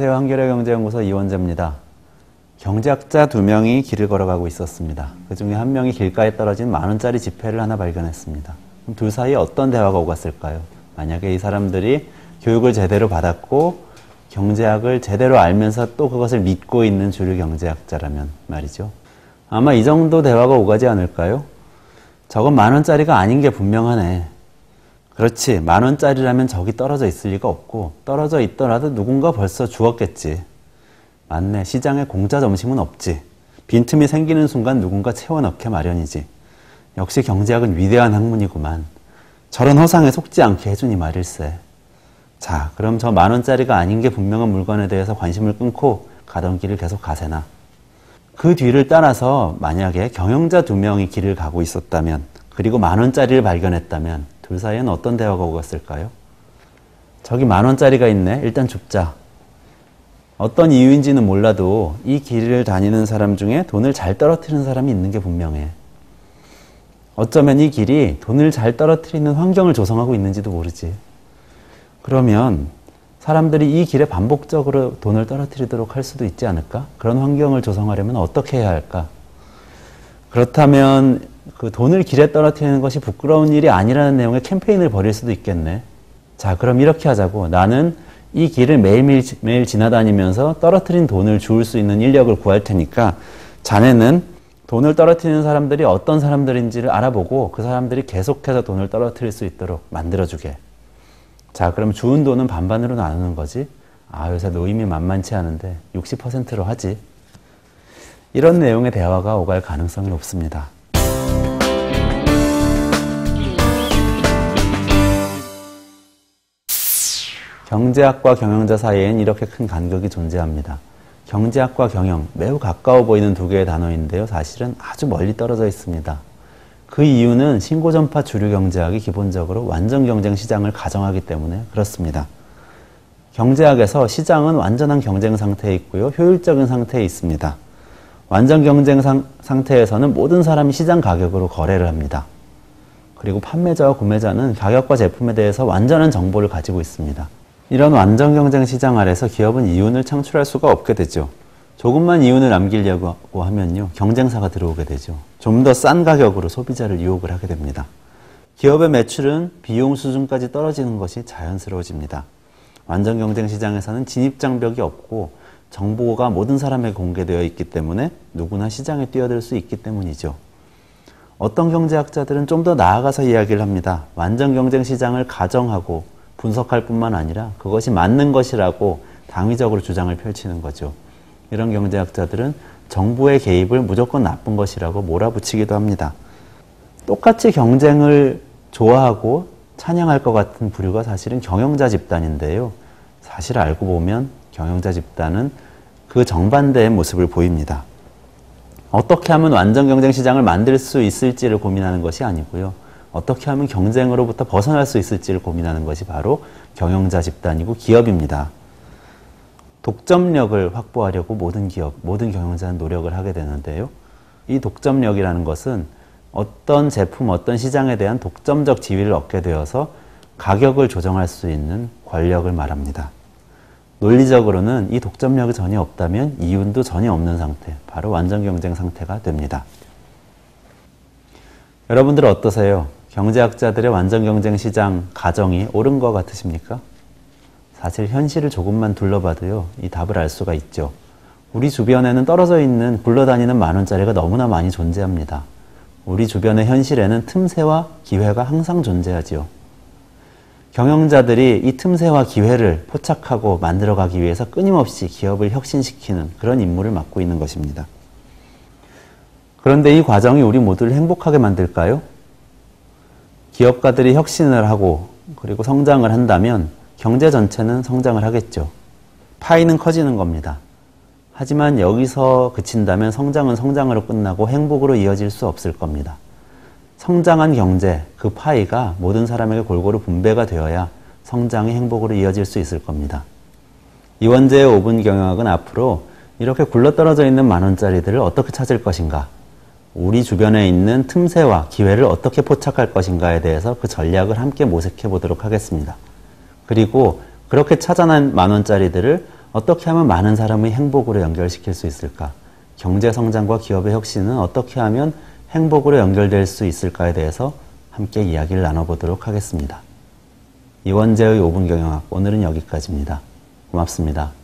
안녕하세요. 한겨레경제연구소 이원재입니다. 경제학자 2명이 길을 걸어가고 있었습니다. 그 중에 한 명이 길가에 떨어진 만원짜리 지폐를 하나 발견했습니다. 그럼 둘 사이에 어떤 대화가 오갔을까요? 만약에 이 사람들이 교육을 제대로 받았고 경제학을 제대로 알면서 또 그것을 믿고 있는 주류 경제학자라면 말이죠. 아마 이 정도 대화가 오가지 않을까요? 저건 만원짜리가 아닌 게 분명하네. 그렇지, 만원짜리라면 저기 떨어져 있을 리가 없고 떨어져 있더라도 누군가 벌써 주었겠지. 맞네, 시장에 공짜 점심은 없지. 빈틈이 생기는 순간 누군가 채워넣게 마련이지. 역시 경제학은 위대한 학문이구만. 저런 허상에 속지 않게 해주니 말일세. 자, 그럼 저 만원짜리가 아닌 게 분명한 물건에 대해서 관심을 끊고 가던 길을 계속 가세나. 그 뒤를 따라서 만약에 경영자 2명이 길을 가고 있었다면, 그리고 만원짜리를 발견했다면 둘 사이에는 어떤 대화가 오갔을까요? 저기 만원짜리가 있네. 일단 줍자. 어떤 이유인지는 몰라도 이 길을 다니는 사람 중에 돈을 잘 떨어뜨리는 사람이 있는 게 분명해. 어쩌면 이 길이 돈을 잘 떨어뜨리는 환경을 조성하고 있는지도 모르지. 그러면 사람들이 이 길에 반복적으로 돈을 떨어뜨리도록 할 수도 있지 않을까? 그런 환경을 조성하려면 어떻게 해야 할까? 그렇다면 그 돈을 길에 떨어뜨리는 것이 부끄러운 일이 아니라는 내용의 캠페인을 벌일 수도 있겠네. 자, 그럼 이렇게 하자고. 나는 이 길을 매일 지나다니면서 떨어뜨린 돈을 주울 수 있는 인력을 구할 테니까 자네는 돈을 떨어뜨리는 사람들이 어떤 사람들인지를 알아보고 그 사람들이 계속해서 돈을 떨어뜨릴 수 있도록 만들어주게. 자, 그럼 주운 돈은 반반으로 나누는 거지. 아, 요새 노임이 만만치 않은데 60%로 하지. 이런 내용의 대화가 오갈 가능성이 높습니다. 경제학과 경영자 사이엔 이렇게 큰 간극이 존재합니다. 경제학과 경영, 매우 가까워 보이는 두 개의 단어인데요. 사실은 아주 멀리 떨어져 있습니다. 그 이유는 신고전파 주류 경제학이 기본적으로 완전 경쟁 시장을 가정하기 때문에 그렇습니다. 경제학에서 시장은 완전한 경쟁 상태에 있고요. 효율적인 상태에 있습니다. 완전 경쟁 상태에서는 모든 사람이 시장 가격으로 거래를 합니다. 그리고 판매자와 구매자는 가격과 제품에 대해서 완전한 정보를 가지고 있습니다. 이런 완전 경쟁 시장 아래서 기업은 이윤을 창출할 수가 없게 되죠. 조금만 이윤을 남기려고 하면요, 경쟁사가 들어오게 되죠. 좀 더 싼 가격으로 소비자를 유혹을 하게 됩니다. 기업의 매출은 비용 수준까지 떨어지는 것이 자연스러워집니다. 완전 경쟁 시장에서는 진입장벽이 없고 정보가 모든 사람에게 공개되어 있기 때문에 누구나 시장에 뛰어들 수 있기 때문이죠. 어떤 경제학자들은 좀 더 나아가서 이야기를 합니다. 완전 경쟁 시장을 가정하고 분석할 뿐만 아니라 그것이 맞는 것이라고 당위적으로 주장을 펼치는 거죠. 이런 경제학자들은 정부의 개입을 무조건 나쁜 것이라고 몰아붙이기도 합니다. 똑같이 경쟁을 좋아하고 찬양할 것 같은 부류가 사실은 경영자 집단인데요. 사실 알고 보면 경영자 집단은 그 정반대의 모습을 보입니다. 어떻게 하면 완전 경쟁 시장을 만들 수 있을지를 고민하는 것이 아니고요. 어떻게 하면 경쟁으로부터 벗어날 수 있을지를 고민하는 것이 바로 경영자 집단이고 기업입니다. 독점력을 확보하려고 모든 기업, 모든 경영자는 노력을 하게 되는데요. 이 독점력이라는 것은 어떤 제품, 어떤 시장에 대한 독점적 지위를 얻게 되어서 가격을 조정할 수 있는 권력을 말합니다. 논리적으로는 이 독점력이 전혀 없다면 이윤도 전혀 없는 상태, 바로 완전 경쟁 상태가 됩니다. 여러분들은 어떠세요? 경제학자들의 완전 경쟁 시장 가정이 옳은 것 같으십니까? 사실 현실을 조금만 둘러봐도요, 이 답을 알 수가 있죠. 우리 주변에는 떨어져 있는 굴러다니는 만원짜리가 너무나 많이 존재합니다. 우리 주변의 현실에는 틈새와 기회가 항상 존재하지요. 경영자들이 이 틈새와 기회를 포착하고 만들어가기 위해서 끊임없이 기업을 혁신시키는 그런 임무를 맡고 있는 것입니다. 그런데 이 과정이 우리 모두를 행복하게 만들까요? 기업가들이 혁신을 하고 그리고 성장을 한다면 경제 전체는 성장을 하겠죠. 파이는 커지는 겁니다. 하지만 여기서 그친다면 성장은 성장으로 끝나고 행복으로 이어질 수 없을 겁니다. 성장한 경제, 그 파이가 모든 사람에게 골고루 분배가 되어야 성장이 행복으로 이어질 수 있을 겁니다. 이원재의 5분 경영학은 앞으로 이렇게 굴러떨어져 있는 만원짜리들을 어떻게 찾을 것인가, 우리 주변에 있는 틈새와 기회를 어떻게 포착할 것인가에 대해서 그 전략을 함께 모색해 보도록 하겠습니다. 그리고 그렇게 찾아낸 만원짜리들을 어떻게 하면 많은 사람의 행복으로 연결시킬 수 있을까? 경제 성장과 기업의 혁신은 어떻게 하면 행복으로 연결될 수 있을까에 대해서 함께 이야기를 나눠보도록 하겠습니다. 이원재의 5분 경영학, 오늘은 여기까지입니다. 고맙습니다.